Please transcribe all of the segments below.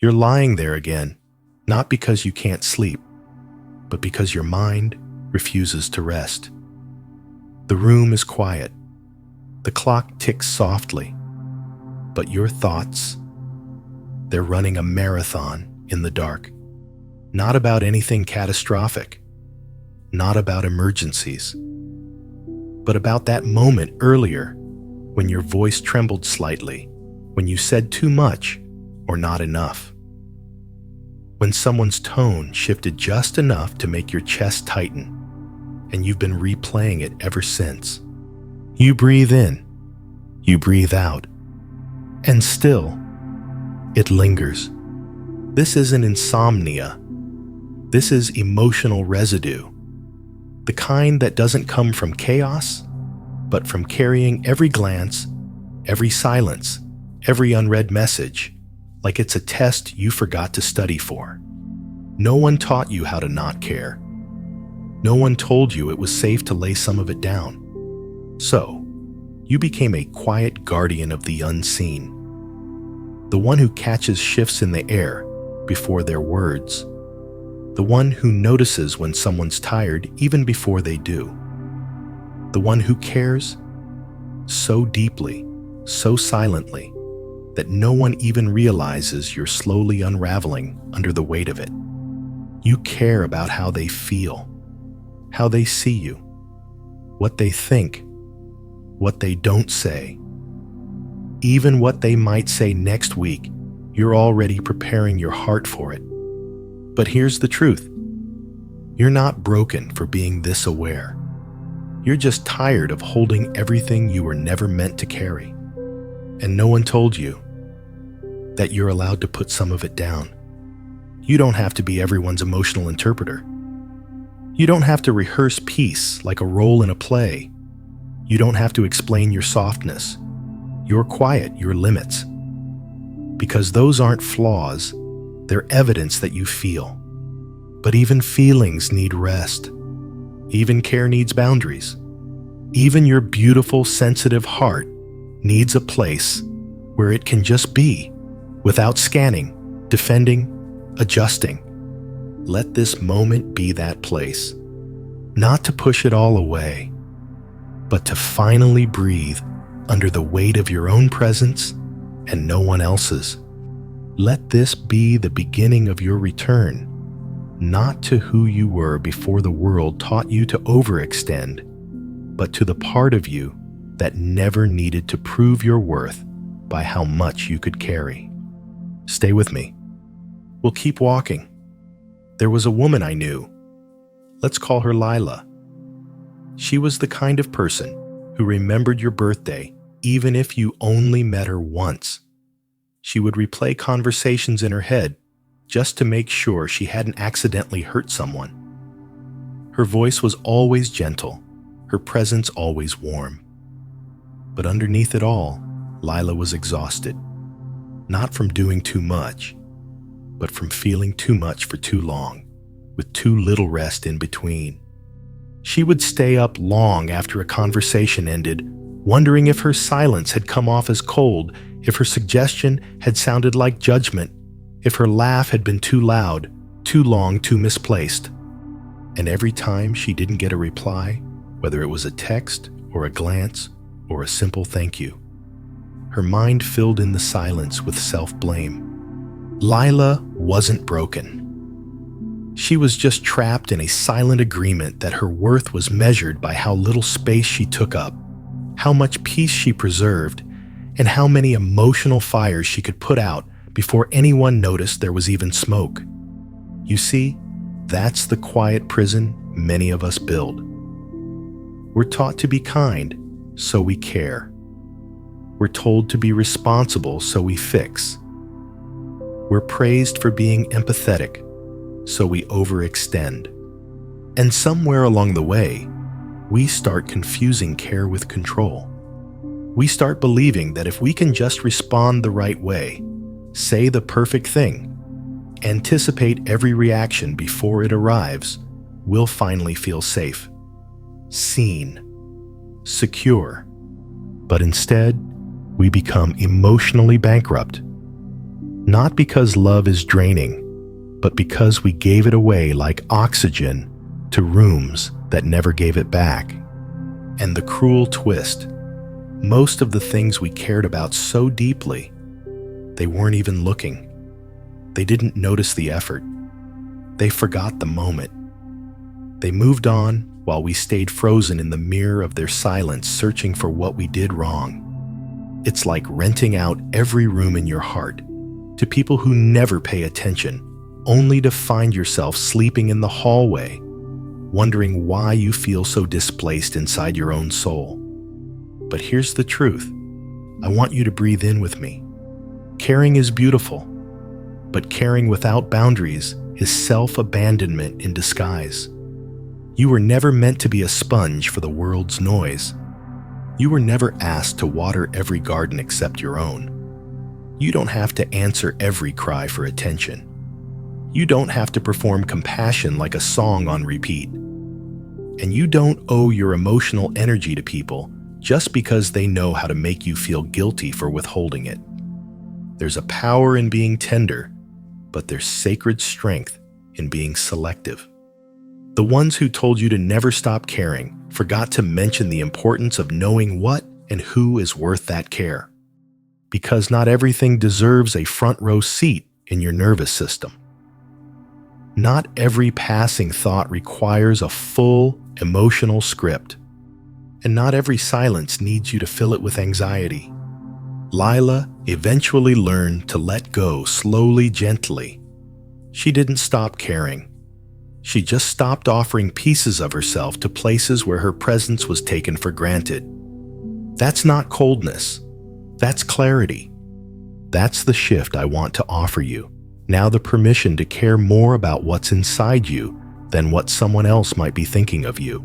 You're lying there again, not because you can't sleep, but because your mind refuses to rest. The room is quiet. The clock ticks softly, but your thoughts, they're running a marathon in the dark. Not about anything catastrophic, not about emergencies, but about that moment earlier when your voice trembled slightly, when you said too much or not enough, when someone's tone shifted just enough to make your chest tighten, and you've been replaying it ever since. You breathe in, you breathe out, and still, it lingers. This isn't insomnia. This is emotional residue. The kind that doesn't come from chaos, but from carrying every glance, every silence, every unread message, like it's a test you forgot to study for. No one taught you how to not care. No one told you it was safe to lay some of it down. So, you became a quiet guardian of the unseen. The one who catches shifts in the air before their words. The one who notices when someone's tired even before they do. The one who cares so deeply, so silently, that no one even realizes you're slowly unraveling under the weight of it. You care about how they feel, how they see you, what they think, what they don't say. Even what they might say next week, you're already preparing your heart for it. But here's the truth. You're not broken for being this aware. You're just tired of holding everything you were never meant to carry. And no one told you that you're allowed to put some of it down. You don't have to be everyone's emotional interpreter. You don't have to rehearse peace like a role in a play. You don't have to explain your softness, your quiet, your limits. Because those aren't flaws, they're evidence that you feel. But even feelings need rest. Even care needs boundaries. Even your beautiful, sensitive heart needs a place where it can just be, without scanning, defending, adjusting. Let this moment be that place. Not to push it all away, but to finally breathe under the weight of your own presence and no one else's. Let this be the beginning of your return, not to who you were before the world taught you to overextend, but to the part of you that never needed to prove your worth by how much you could carry. Stay with me. We'll keep walking. There was a woman I knew. Let's call her Lila. She was the kind of person who remembered your birthday even if you only met her once. She would replay conversations in her head just to make sure she hadn't accidentally hurt someone. Her voice was always gentle, her presence always warm. But underneath it all, Lila was exhausted. Not from doing too much, but from feeling too much for too long, with too little rest in between. She would stay up long after a conversation ended, wondering if her silence had come off as cold, if her suggestion had sounded like judgment, if her laugh had been too loud, too long, too misplaced. And every time she didn't get a reply, whether it was a text or a glance or a simple thank you, her mind filled in the silence with self-blame. Lila wasn't broken. She was just trapped in a silent agreement that her worth was measured by how little space she took up, how much peace she preserved, and how many emotional fires she could put out before anyone noticed there was even smoke. You see, that's the quiet prison many of us build. We're taught to be kind, so we care. We're told to be responsible, so we fix. We're praised for being empathetic, so we overextend. And somewhere along the way, we start confusing care with control. We start believing that if we can just respond the right way, say the perfect thing, anticipate every reaction before it arrives, we'll finally feel safe, seen, secure. But instead, we become emotionally bankrupt. Not because love is draining, but because we gave it away like oxygen to rooms that never gave it back. And the cruel twist, most of the things we cared about so deeply, they weren't even looking. They didn't notice the effort. They forgot the moment. They moved on while we stayed frozen in the mirror of their silence, searching for what we did wrong. It's like renting out every room in your heart to people who never pay attention, only to find yourself sleeping in the hallway, wondering why you feel so displaced inside your own soul. But here's the truth. I want you to breathe in with me. Caring is beautiful, but caring without boundaries is self-abandonment in disguise. You were never meant to be a sponge for the world's noise. You were never asked to water every garden except your own. You don't have to answer every cry for attention. You don't have to perform compassion like a song on repeat. And you don't owe your emotional energy to people just because they know how to make you feel guilty for withholding it. There's a power in being tender, but there's sacred strength in being selective. The ones who told you to never stop caring forgot to mention the importance of knowing what and who is worth that care. Because not everything deserves a front row seat in your nervous system. Not every passing thought requires a full emotional script. And not every silence needs you to fill it with anxiety. Lila eventually learned to let go slowly, gently. She didn't stop caring. She just stopped offering pieces of herself to places where her presence was taken for granted. That's not coldness. That's clarity. That's the shift I want to offer you. Now the permission to care more about what's inside you than what someone else might be thinking of you.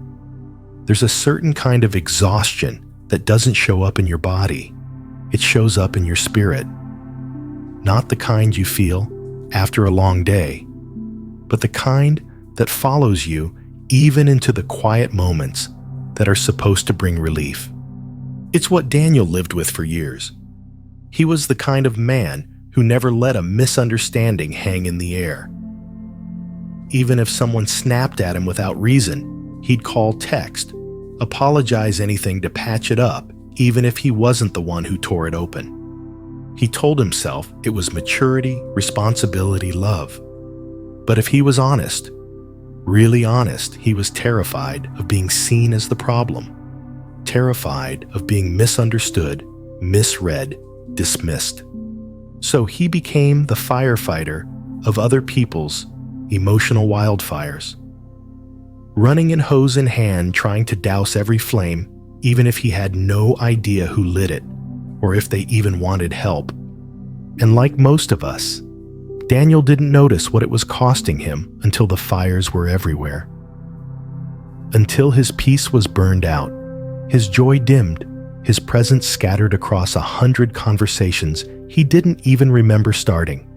There's a certain kind of exhaustion that doesn't show up in your body. It shows up in your spirit. Not the kind you feel after a long day, but the kind that follows you even into the quiet moments that are supposed to bring relief. It's what Daniel lived with for years. He was the kind of man who never let a misunderstanding hang in the air. Even if someone snapped at him without reason, he'd call, text, apologize, anything to patch it up, even if he wasn't the one who tore it open. He told himself it was maturity, responsibility, love. But if he was honest, really honest, he was terrified of being seen as the problem, terrified of being misunderstood, misread, dismissed. So he became the firefighter of other people's emotional wildfires, running in hose in hand, trying to douse every flame, even if he had no idea who lit it or if they even wanted help. And like most of us, Daniel didn't notice what it was costing him until the fires were everywhere. Until his peace was burned out, his joy dimmed, his presence scattered across 100 conversations he didn't even remember starting.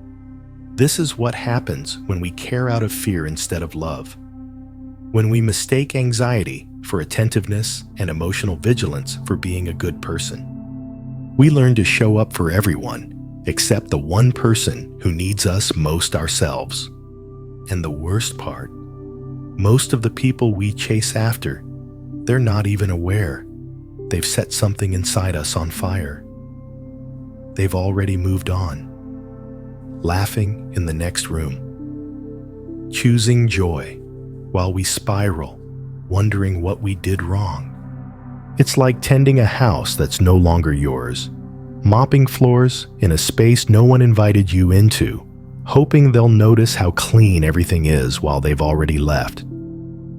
This is what happens when we care out of fear instead of love. When we mistake anxiety for attentiveness and emotional vigilance for being a good person. We learn to show up for everyone except the one person who needs us most, ourselves. And the worst part, most of the people we chase after, they're not even aware they've set something inside us on fire. They've already moved on, laughing in the next room, choosing joy while we spiral, wondering what we did wrong. It's like tending a house that's no longer yours, mopping floors in a space no one invited you into, hoping they'll notice how clean everything is while they've already left.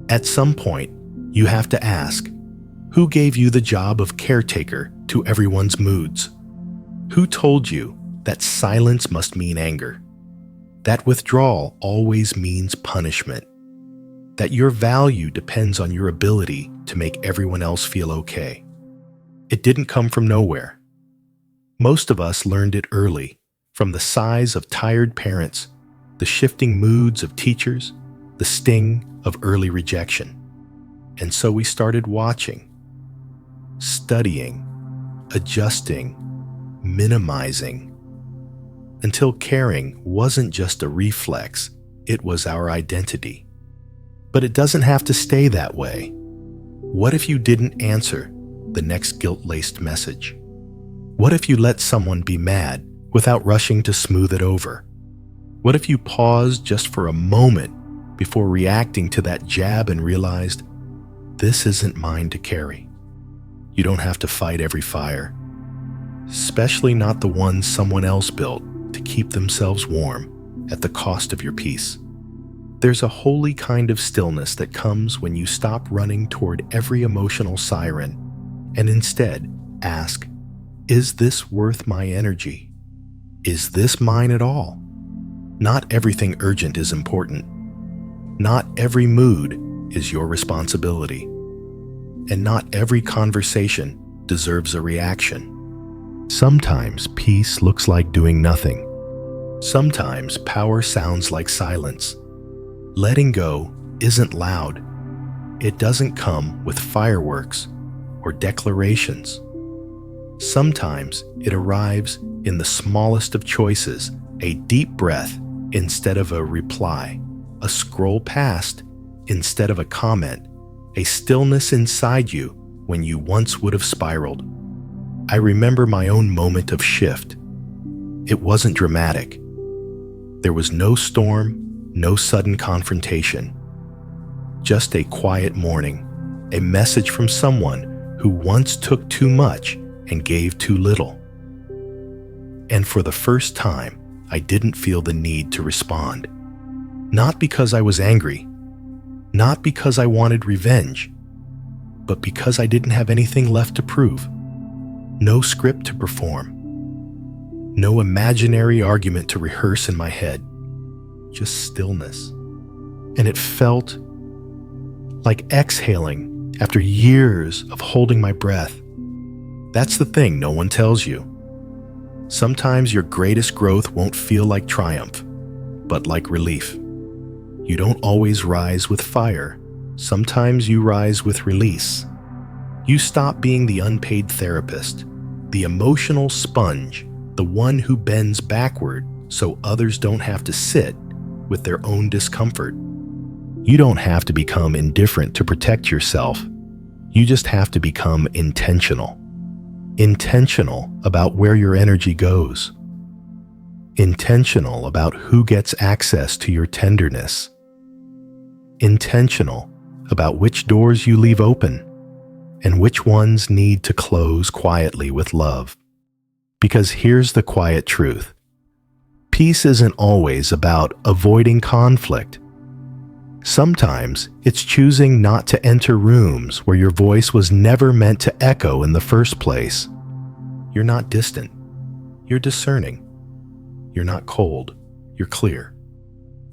At some point, you have to ask, who gave you the job of caretaker to everyone's moods? Who told you that silence must mean anger? That withdrawal always means punishment? That your value depends on your ability to make everyone else feel okay? It didn't come from nowhere. Most of us learned it early, from the sighs of tired parents, the shifting moods of teachers, the sting of early rejection. And so we started watching, studying, adjusting, minimizing, until caring wasn't just a reflex, it was our identity. But it doesn't have to stay that way. What if you didn't answer the next guilt-laced message? What if you let someone be mad without rushing to smooth it over? What if you paused just for a moment before reacting to that jab and realized, this isn't mine to carry? You don't have to fight every fire, especially not the ones someone else built to keep themselves warm at the cost of your peace. There's a holy kind of stillness that comes when you stop running toward every emotional siren and instead ask, is this worth my energy? Is this mine at all? Not everything urgent is important. Not every mood is your responsibility. And not every conversation deserves a reaction. Sometimes peace looks like doing nothing. Sometimes power sounds like silence. Letting go isn't loud. It doesn't come with fireworks or declarations. Sometimes it arrives in the smallest of choices, a deep breath instead of a reply, a scroll past instead of a comment, a stillness inside you when you once would have spiraled. I remember my own moment of shift. It wasn't dramatic. There was no storm, no sudden confrontation. Just a quiet morning, a message from someone who once took too much and gave too little. And for the first time, I didn't feel the need to respond. Not because I was angry, not because I wanted revenge, but because I didn't have anything left to prove. No script to perform. No imaginary argument to rehearse in my head. Just stillness. And it felt like exhaling after years of holding my breath. That's the thing no one tells you. Sometimes your greatest growth won't feel like triumph, but like relief. You don't always rise with fire. Sometimes you rise with release. You stop being the unpaid therapist, the emotional sponge, the one who bends backward so others don't have to sit with their own discomfort. You don't have to become indifferent to protect yourself. You just have to become intentional. Intentional about where your energy goes. Intentional about who gets access to your tenderness. Intentional about which doors you leave open and which ones need to close quietly with love. Because here's the quiet truth. Peace isn't always about avoiding conflict. Sometimes it's choosing not to enter rooms where your voice was never meant to echo in the first place. You're not distant. You're discerning. You're not cold. You're clear.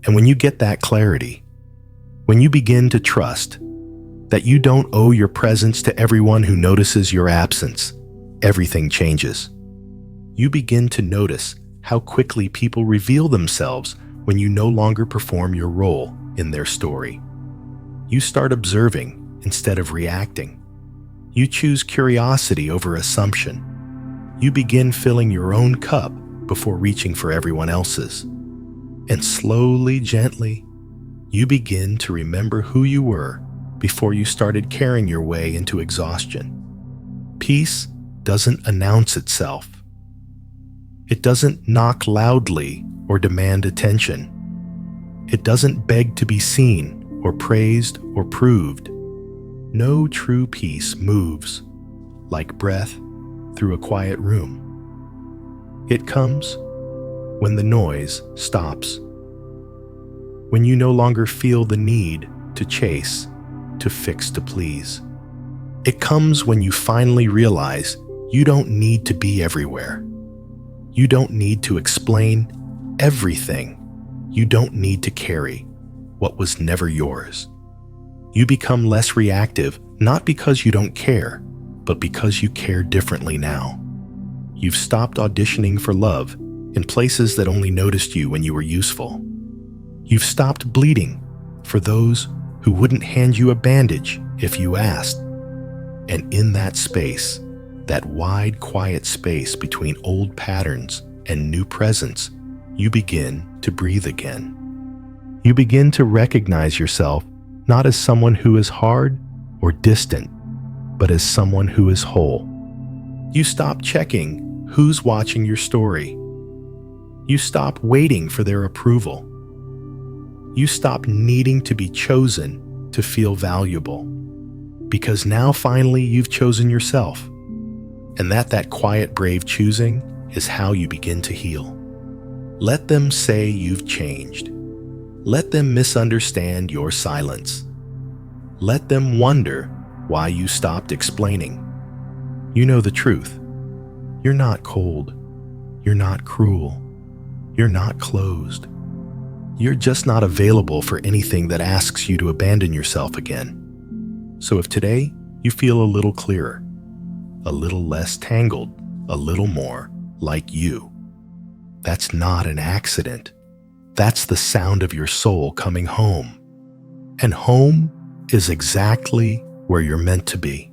And when you get that clarity, when you begin to trust that you don't owe your presence to everyone who notices your absence, everything changes. You begin to notice how quickly people reveal themselves when you no longer perform your role in their story. You start observing instead of reacting. You choose curiosity over assumption. You begin filling your own cup before reaching for everyone else's. And slowly, gently, you begin to remember who you were before you started carrying your way into exhaustion. Peace doesn't announce itself. It doesn't knock loudly or demand attention. It doesn't beg to be seen or praised or proved. No true peace moves like breath through a quiet room. It comes when the noise stops. When you no longer feel the need to chase, to fix, to please. It comes when you finally realize you don't need to be everywhere. You don't need to explain everything. You don't need to carry what was never yours. You become less reactive, not because you don't care, but because you care differently now. You've stopped auditioning for love in places that only noticed you when you were useful. You've stopped bleeding for those who wouldn't hand you a bandage if you asked. And in that space, that wide, quiet space between old patterns and new presence, you begin to breathe again. You begin to recognize yourself not as someone who is hard or distant, but as someone who is whole. You stop checking who's watching your story. You stop waiting for their approval. You stop needing to be chosen to feel valuable. Because now finally you've chosen yourself. And that quiet, brave choosing is how you begin to heal. Let them say you've changed. Let them misunderstand your silence. Let them wonder why you stopped explaining. You know the truth. You're not cold. You're not cruel. You're not closed. You're just not available for anything that asks you to abandon yourself again. So if today you feel a little clearer, a little less tangled, a little more like you, that's not an accident. That's the sound of your soul coming home. And home is exactly where you're meant to be.